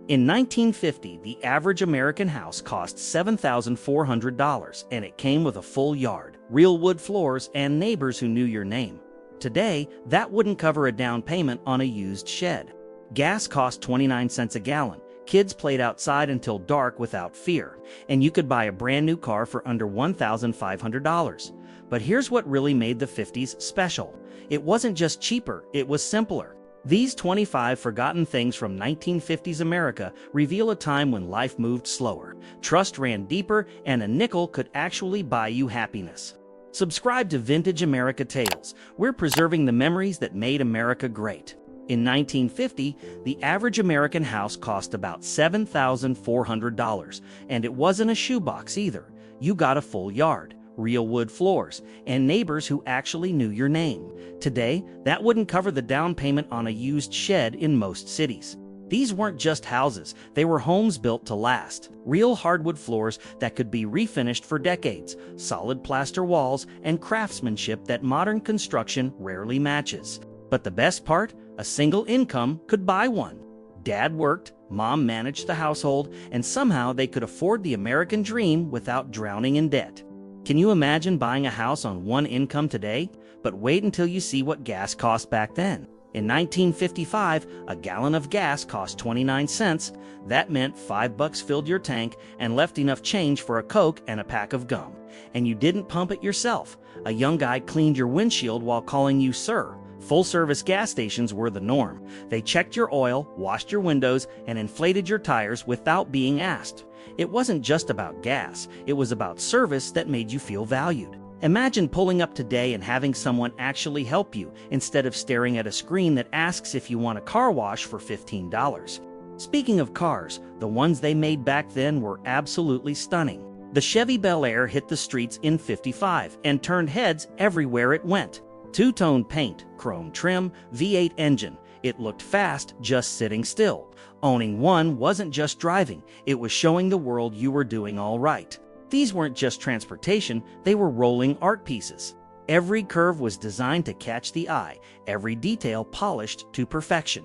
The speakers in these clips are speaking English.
In 1950, the average American house cost $7,400, and it came with a full yard, real wood floors, and neighbors who knew your name. Today, that wouldn't cover a down payment on a used shed. Gas cost 29 cents a gallon. Kids played outside until dark without fear, and you could buy a brand new car for under $1,500. But here's what really made the 50s special. It wasn't just cheaper, it was simpler. These 25 forgotten things from 1950s America reveal a time when life moved slower, trust ran deeper, and a nickel could actually buy you happiness. Subscribe to Vintage America Tales. We're preserving the memories that made America great. In 1950, the average American house cost about $7,400, and it wasn't a shoebox either. You got a full yard, real wood floors, and neighbors who actually knew your name. Today, that wouldn't cover the down payment on a used shed in most cities. These weren't just houses, they were homes built to last. Real hardwood floors that could be refinished for decades, solid plaster walls, and craftsmanship that modern construction rarely matches. But the best part? A single income could buy one. Dad worked, Mom managed the household, and somehow they could afford the American dream without drowning in debt. Can you imagine buying a house on one income today? But wait until you see what gas cost back then. In 1955, a gallon of gas cost 29 cents. That meant $5 filled your tank and left enough change for a Coke and a pack of gum. And you didn't pump it yourself. A young guy cleaned your windshield while calling you sir. Full-service gas stations were the norm. They checked your oil, washed your windows, and inflated your tires without being asked. It wasn't just about gas, it was about service that made you feel valued. Imagine pulling up today and having someone actually help you, instead of staring at a screen that asks if you want a car wash for $15. Speaking of cars, the ones they made back then were absolutely stunning. The Chevy Bel Air hit the streets in '55 and turned heads everywhere it went. Two-tone paint, chrome trim, V8 engine. It looked fast just sitting still. Owning one wasn't just driving, it was showing the world you were doing all right. These weren't just transportation, they were rolling art pieces. Every curve was designed to catch the eye, every detail polished to perfection.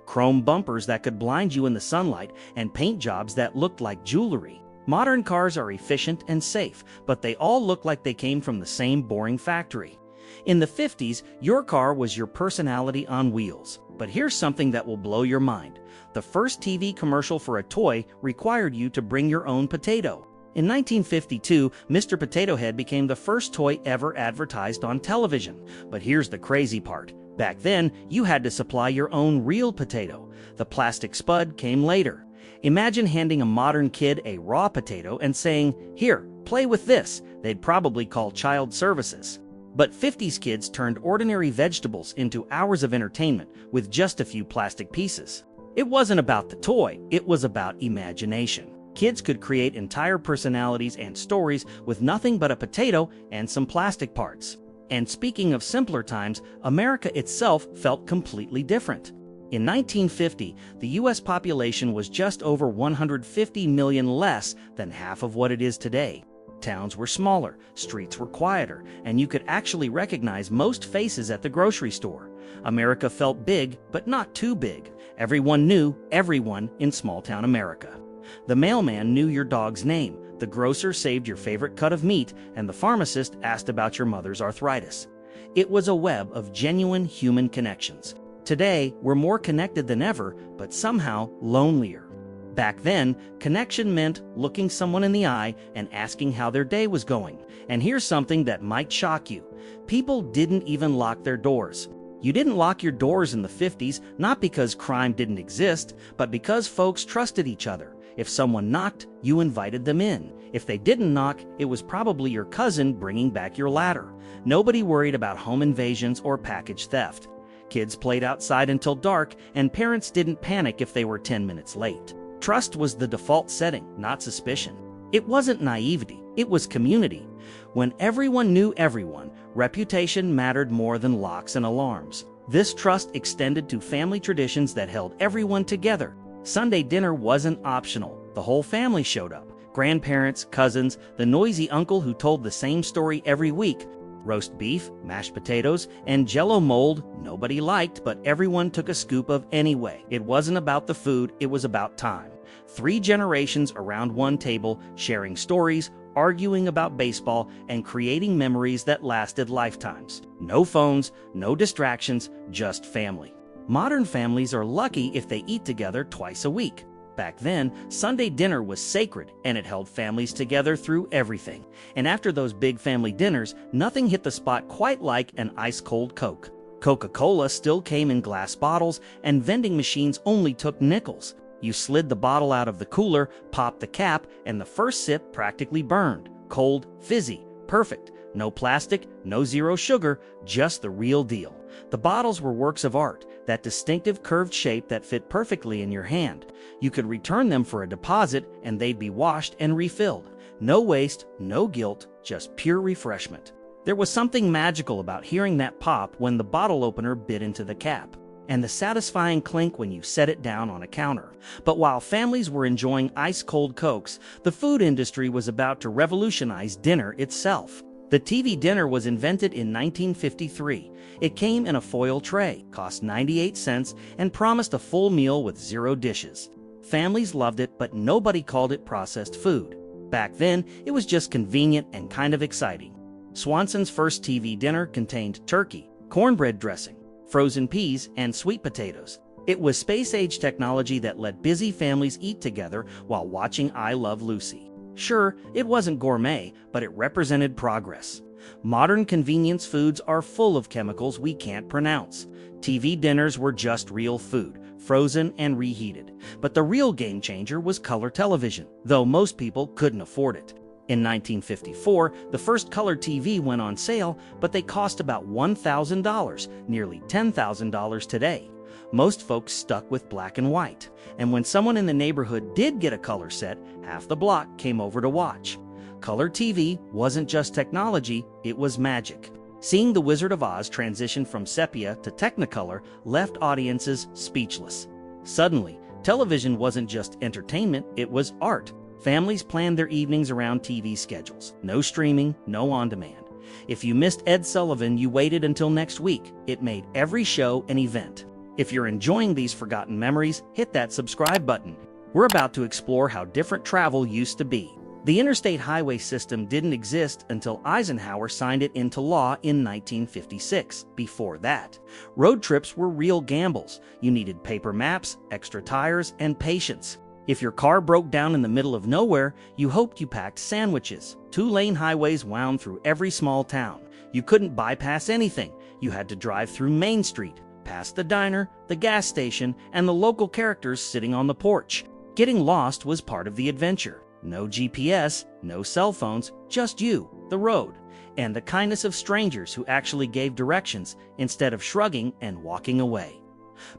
Chrome bumpers that could blind you in the sunlight, and paint jobs that looked like jewelry. Modern cars are efficient and safe, but they all look like they came from the same boring factory. In the 50s, your car was your personality on wheels. But here's something that will blow your mind. The first TV commercial for a toy required you to bring your own potato. In 1952, Mr. Potato Head became the first toy ever advertised on television. But here's the crazy part. Back then, you had to supply your own real potato. The plastic spud came later. Imagine handing a modern kid a raw potato and saying, "Here, play with this." They'd probably call child services. But 50s kids turned ordinary vegetables into hours of entertainment with just a few plastic pieces. It wasn't about the toy, it was about imagination. Kids could create entire personalities and stories with nothing but a potato and some plastic parts. And speaking of simpler times, America itself felt completely different. In 1950, the U.S. population was just over 150 million less than half of what it is today. Towns were smaller, streets were quieter, and you could actually recognize most faces at the grocery store. America felt big, but not too big. Everyone knew everyone in small-town America. The mailman knew your dog's name, the grocer saved your favorite cut of meat, and the pharmacist asked about your mother's arthritis. It was a web of genuine human connections. Today, we're more connected than ever, but somehow lonelier. Back then, connection meant looking someone in the eye and asking how their day was going. And here's something that might shock you. People didn't even lock their doors. You didn't lock your doors in the 50s, not because crime didn't exist, but because folks trusted each other. If someone knocked, you invited them in. If they didn't knock, it was probably your cousin bringing back your ladder. Nobody worried about home invasions or package theft. Kids played outside until dark, and parents didn't panic if they were 10 minutes late. Trust was the default setting, not suspicion. It wasn't naivety, it was community. When everyone knew everyone, reputation mattered more than locks and alarms. This trust extended to family traditions that held everyone together. Sunday dinner wasn't optional. The whole family showed up. Grandparents, cousins, the noisy uncle who told the same story every week. Roast beef, mashed potatoes, and Jell-O mold nobody liked, but everyone took a scoop of anyway. It wasn't about the food, it was about time. 3 generations around one table, sharing stories, arguing about baseball, and creating memories that lasted lifetimes. No phones, no distractions, just family. Modern families are lucky if they eat together twice a week. Back then, Sunday dinner was sacred, and it held families together through everything. And after those big family dinners, nothing hit the spot quite like an ice-cold Coke. Coca-Cola still came in glass bottles, and vending machines only took nickels. You slid the bottle out of the cooler, popped the cap, and the first sip practically burned. Cold, fizzy, perfect. No plastic, no zero sugar, just the real deal. The bottles were works of art, that distinctive curved shape that fit perfectly in your hand. You could return them for a deposit, and they'd be washed and refilled. No waste, no guilt, just pure refreshment. There was something magical about hearing that pop when the bottle opener bit into the cap, and the satisfying clink when you set it down on a counter. But while families were enjoying ice-cold Cokes, the food industry was about to revolutionize dinner itself. The TV dinner was invented in 1953. It came in a foil tray, cost 98 cents, and promised a full meal with 0 dishes. Families loved it, but nobody called it processed food. Back then, it was just convenient and kind of exciting. Swanson's first TV dinner contained turkey, cornbread dressing, frozen peas, and sweet potatoes. It was space-age technology that let busy families eat together while watching I Love Lucy. Sure, it wasn't gourmet, but it represented progress. Modern convenience foods are full of chemicals we can't pronounce. TV dinners were just real food, frozen and reheated. But the real game changer was color television, though most people couldn't afford it. In 1954, the first color TV went on sale, but they cost about $1,000, nearly $10,000 today. Most folks stuck with black and white, and when someone in the neighborhood did get a color set, half the block came over to watch. Color TV wasn't just technology, it was magic. Seeing The Wizard of Oz transition from sepia to Technicolor left audiences speechless. Suddenly, television wasn't just entertainment, it was art. Families planned their evenings around TV schedules. No streaming, no on-demand. If you missed Ed Sullivan, you waited until next week. It made every show an event. If you're enjoying these forgotten memories, hit that subscribe button. We're about to explore how different travel used to be. The interstate highway system didn't exist until Eisenhower signed it into law in 1956. Before that, road trips were real gambles. You needed paper maps, extra tires, and patience. If your car broke down in the middle of nowhere, you hoped you packed sandwiches. 2-lane highways wound through every small town. You couldn't bypass anything. You had to drive through Main Street, past the diner, the gas station, and the local characters sitting on the porch. Getting lost was part of the adventure. No GPS, no cell phones, just you, the road, and the kindness of strangers who actually gave directions instead of shrugging and walking away.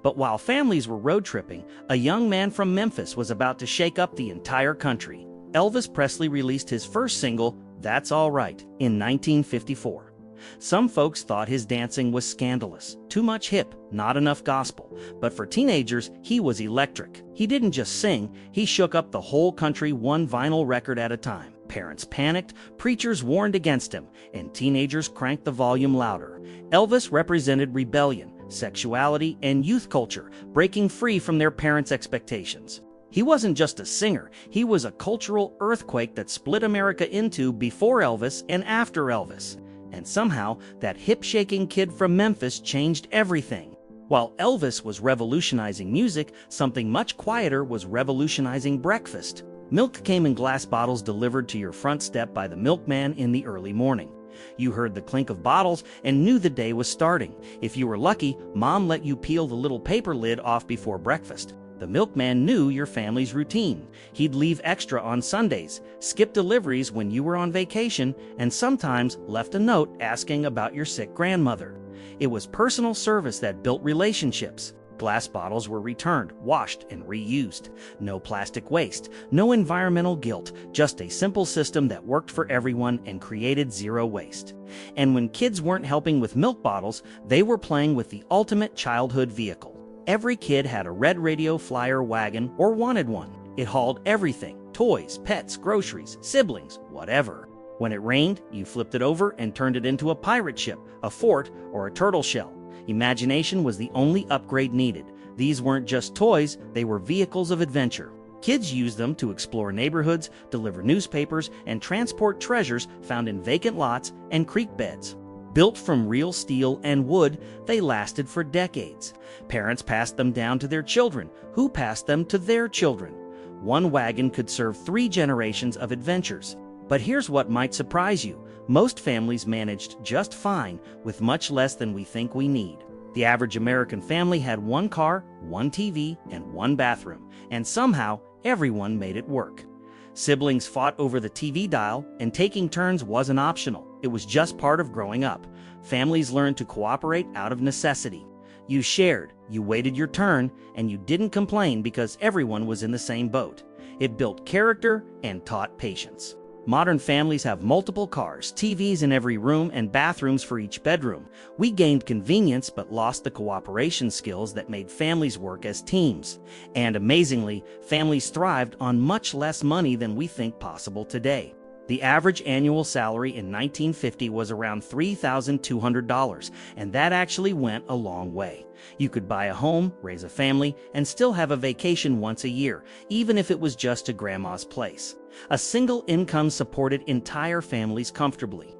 But while families were road tripping, a young man from Memphis was about to shake up the entire country. Elvis Presley released his first single, That's All Right, in 1954. Some folks thought his dancing was scandalous, too much hip, not enough gospel. But for teenagers, he was electric. He didn't just sing, he shook up the whole country one vinyl record at a time. Parents panicked, preachers warned against him, and teenagers cranked the volume louder. Elvis represented rebellion, sexuality, and youth culture, breaking free from their parents' expectations. He wasn't just a singer, he was a cultural earthquake that split America into before Elvis and after Elvis. And somehow, that hip-shaking kid from Memphis changed everything. While Elvis was revolutionizing music, something much quieter was revolutionizing breakfast. Milk came in glass bottles delivered to your front step by the milkman in the early morning. You heard the clink of bottles and knew the day was starting. If you were lucky, Mom let you peel the little paper lid off before breakfast. The milkman knew your family's routine. He'd leave extra on Sundays, skip deliveries when you were on vacation, and sometimes left a note asking about your sick grandmother. It was personal service that built relationships. Glass bottles were returned, washed, and reused. No plastic waste, no environmental guilt, just a simple system that worked for everyone and created zero waste. And when kids weren't helping with milk bottles, they were playing with the ultimate childhood vehicle. Every kid had a red radio flyer wagon or wanted one. It hauled everything, toys, pets, groceries, siblings, whatever. When it rained, you flipped it over and turned it into a pirate ship, a fort, or a turtle shell. Imagination was the only upgrade needed. These weren't just toys, they were vehicles of adventure. Kids used them to explore neighborhoods, deliver newspapers, and transport treasures found in vacant lots and creek beds. Built from real steel and wood, they lasted for decades. Parents passed them down to their children, who passed them to their children. One wagon could serve 3 generations of adventures. But here's what might surprise you. Most families managed just fine with much less than we think we need. The average American family had 1 car, 1 TV, and 1 bathroom, and somehow everyone made it work. Siblings fought over the TV dial, and taking turns wasn't optional. It was just part of growing up. Families learned to cooperate out of necessity. You shared, you waited your turn, and you didn't complain because everyone was in the same boat. It built character and taught patience. Modern families have multiple cars, TVs in every room, and bathrooms for each bedroom. We gained convenience but lost the cooperation skills that made families work as teams. And amazingly, families thrived on much less money than we think possible today. The average annual salary in 1950 was around $3,200, and that actually went a long way. You could buy a home, raise a family, and still have a vacation once a year, even if it was just to grandma's place. A single income supported entire families comfortably.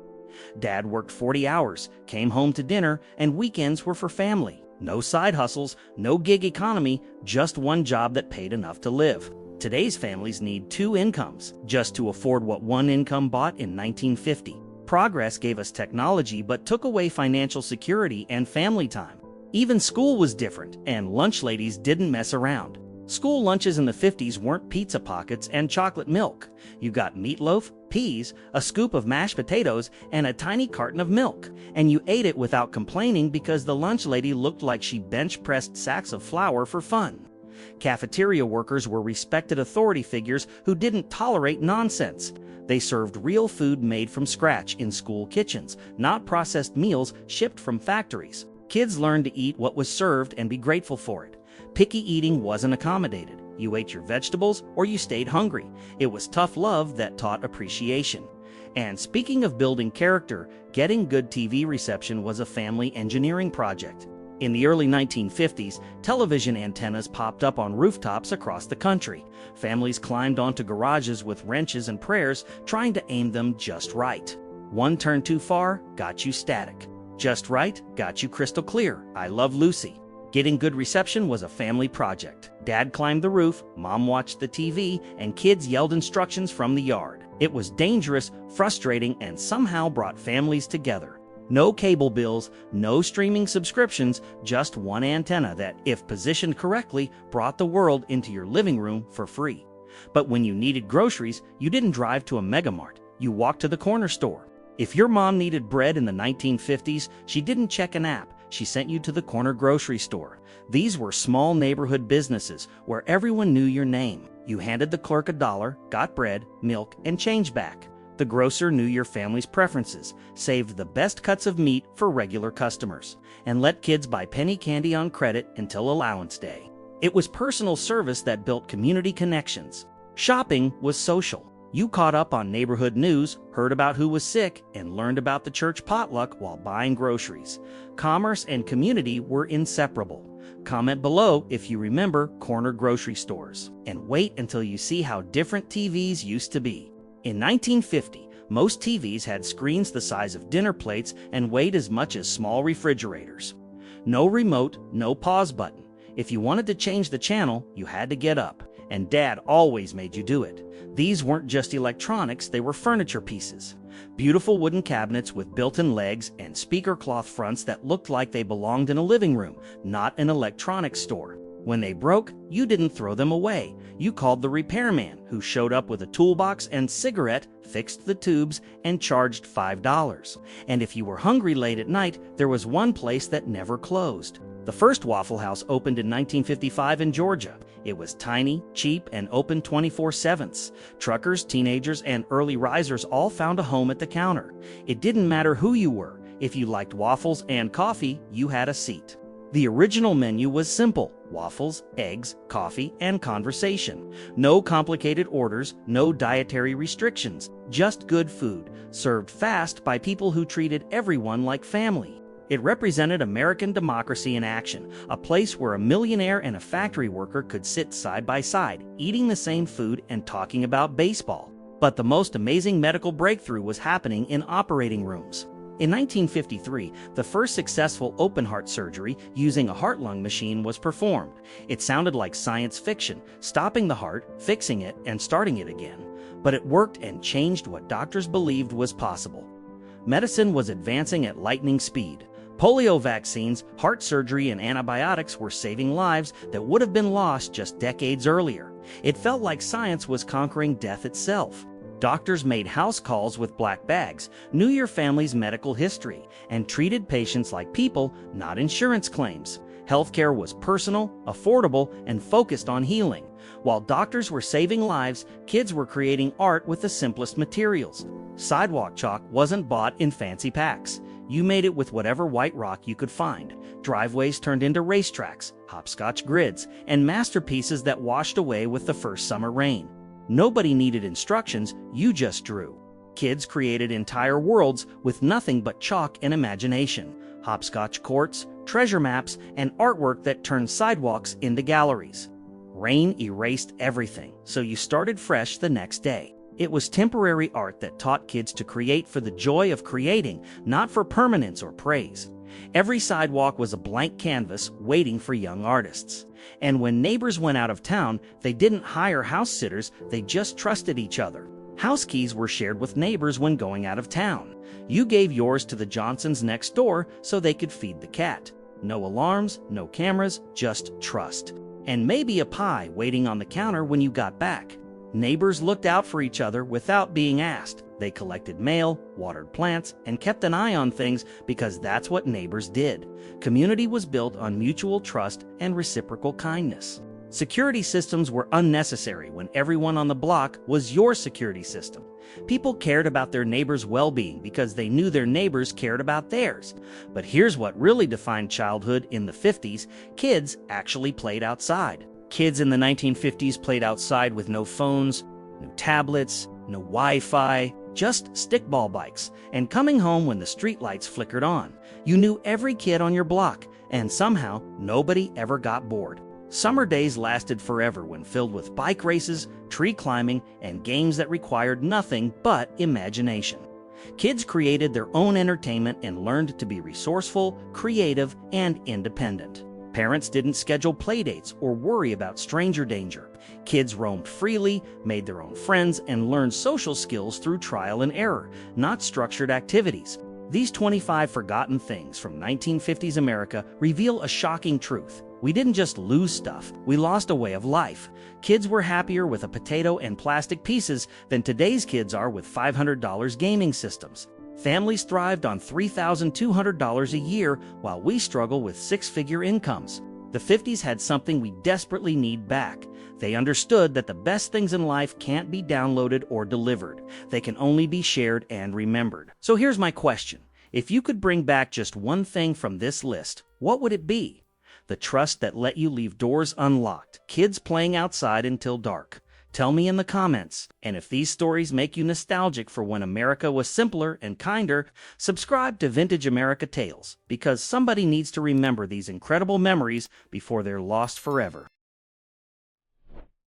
Dad worked 40 hours, came home to dinner, and weekends were for family. No side hustles, no gig economy, just one job that paid enough to live. Today's families need 2 incomes just to afford what one income bought in 1950. Progress gave us technology but took away financial security and family time. Even school was different, and lunch ladies didn't mess around. School lunches in the 50s weren't pizza pockets and chocolate milk. You got meatloaf, peas, a scoop of mashed potatoes, and a tiny carton of milk. And you ate it without complaining because the lunch lady looked like she bench-pressed sacks of flour for fun. Cafeteria workers were respected authority figures who didn't tolerate nonsense. They served real food made from scratch in school kitchens, not processed meals shipped from factories. Kids learned to eat what was served and be grateful for it. Picky eating wasn't accommodated. You ate your vegetables or you stayed hungry. It was tough love that taught appreciation. And speaking of building character, getting good TV reception was a family engineering project. In the early 1950s, television antennas popped up on rooftops across the country. Families climbed onto garages with wrenches and prayers, trying to aim them just right. One turn too far got you static. Just right got you crystal clear. I Love Lucy. Getting good reception was a family project. Dad climbed the roof, Mom watched the TV, and kids yelled instructions from the yard. It was dangerous, frustrating, and somehow brought families together. No cable bills, no streaming subscriptions, just one antenna that, if positioned correctly, brought the world into your living room for free. But when you needed groceries, you didn't drive to a megamart. You walked to the corner store. If your mom needed bread in the 1950s, she didn't check an app. She sent you to the corner grocery store. These were small neighborhood businesses where everyone knew your name. You handed the clerk $1, got bread, milk, and change back. The grocer knew your family's preferences, saved the best cuts of meat for regular customers, and let kids buy penny candy on credit until allowance day. It was personal service that built community connections. Shopping was social. You caught up on neighborhood news, heard about who was sick, and learned about the church potluck while buying groceries. Commerce and community were inseparable. Comment below if you remember corner grocery stores. And wait until you see how different TVs used to be. In 1950, most TVs had screens the size of dinner plates and weighed as much as small refrigerators. No remote, no pause button. If you wanted to change the channel, you had to get up, and Dad always made you do it. These weren't just electronics, they were furniture pieces. Beautiful wooden cabinets with built-in legs and speaker cloth fronts that looked like they belonged in a living room, not an electronics store. When they broke, you didn't throw them away. You called the repairman, who showed up with a toolbox and cigarette, fixed the tubes, and charged $5. And if you were hungry late at night, there was one place that never closed. The first Waffle House opened in 1955 in Georgia. It was tiny, cheap, and open 24/7. Truckers, teenagers, and early risers all found a home at the counter. It didn't matter who you were. If you liked waffles and coffee, you had a seat. The original menu was simple: waffles, eggs, coffee, and conversation. No complicated orders, no dietary restrictions, just good food, served fast by people who treated everyone like family. It represented American democracy in action, a place where a millionaire and a factory worker could sit side by side, eating the same food and talking about baseball. But the most amazing medical breakthrough was happening in operating rooms. In 1953, the first successful open-heart surgery using a heart-lung machine was performed. It sounded like science fiction, stopping the heart, fixing it, and starting it again. But it worked and changed what doctors believed was possible. Medicine was advancing at lightning speed. Polio vaccines, heart surgery, and antibiotics were saving lives that would have been lost just decades earlier. It felt like science was conquering death itself. Doctors made house calls with black bags, knew your family's medical history, and treated patients like people, not insurance claims. Healthcare was personal, affordable, and focused on healing. While doctors were saving lives, kids were creating art with the simplest materials. Sidewalk chalk wasn't bought in fancy packs. You made it with whatever white rock you could find. Driveways turned into racetracks, hopscotch grids, and masterpieces that washed away with the first summer rain. Nobody needed instructions, you just drew. Kids created entire worlds with nothing but chalk and imagination. Hopscotch courts, treasure maps, and artwork that turned sidewalks into galleries. Rain erased everything, so you started fresh the next day. It was temporary art that taught kids to create for the joy of creating, not for permanence or praise. Every sidewalk was a blank canvas waiting for young artists. And when neighbors went out of town, they didn't hire house sitters, they just trusted each other. House keys were shared with neighbors when going out of town. You gave yours to the Johnsons next door so they could feed the cat. No alarms, no cameras, just trust. And maybe a pie waiting on the counter when you got back. Neighbors looked out for each other without being asked. They collected mail, watered plants, and kept an eye on things because that's what neighbors did. Community was built on mutual trust and reciprocal kindness. Security systems were unnecessary when everyone on the block was your security system. People cared about their neighbors' well-being because they knew their neighbors cared about theirs. But here's what really defined childhood in the 50s. Kids actually played outside. Kids in the 1950s played outside with no phones, no tablets, no Wi-Fi, just stickball bikes, and coming home when the streetlights flickered on. You knew every kid on your block, and somehow nobody ever got bored. Summer days lasted forever when filled with bike races, tree climbing, and games that required nothing but imagination. Kids created their own entertainment and learned to be resourceful, creative, and independent. Parents didn't schedule playdates or worry about stranger danger. Kids roamed freely, made their own friends, and learned social skills through trial and error, not structured activities. These 25 forgotten things from 1950s America reveal a shocking truth. We didn't just lose stuff, we lost a way of life. Kids were happier with a potato and plastic pieces than today's kids are with $500 gaming systems. Families thrived on $3,200 a year while we struggle with six-figure incomes. The 50s had something we desperately need back. They understood that the best things in life can't be downloaded or delivered. They can only be shared and remembered. So here's my question. If you could bring back just one thing from this list, what would it be? The trust that let you leave doors unlocked, kids playing outside until dark. Tell me in the comments. And if these stories make you nostalgic for when America was simpler and kinder, subscribe to Vintage America Tales, because somebody needs to remember these incredible memories before they're lost forever.